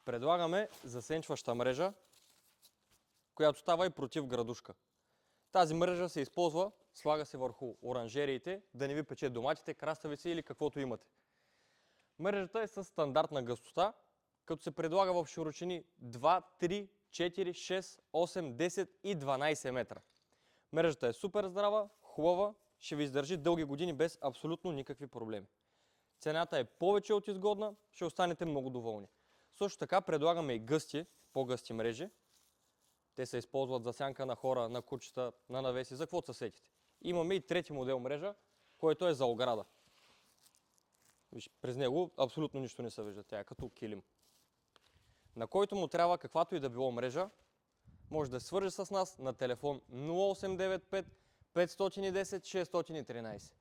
Предлагаме засенчваща мрежа, която става и против градушка. Тази мрежа се използва, слага се върху оранжериите, да не ви пече доматите, краставици или каквото имате. Мрежата е с стандартна гъстота, като се предлага в широчини 2, 3, 4, 6, 8, 10 и 12 метра. Мрежата е супер здрава, хубава, ще ви издържи дълги години без абсолютно никакви проблеми. Цената е повече от изгодна, ще останете много доволни. Също така предлагаме и гъсти, по-гъсти мрежи. Те се използват за сянка на хора, на кучета, на навеси, за каквото се сетите. Имаме и трети модел мрежа, който е за ограда. Виж, през него абсолютно нищо не се вижда, тя е като килим. На който му трябва каквато и да било мрежа, може да се свърже с нас на телефон 0895 510 613.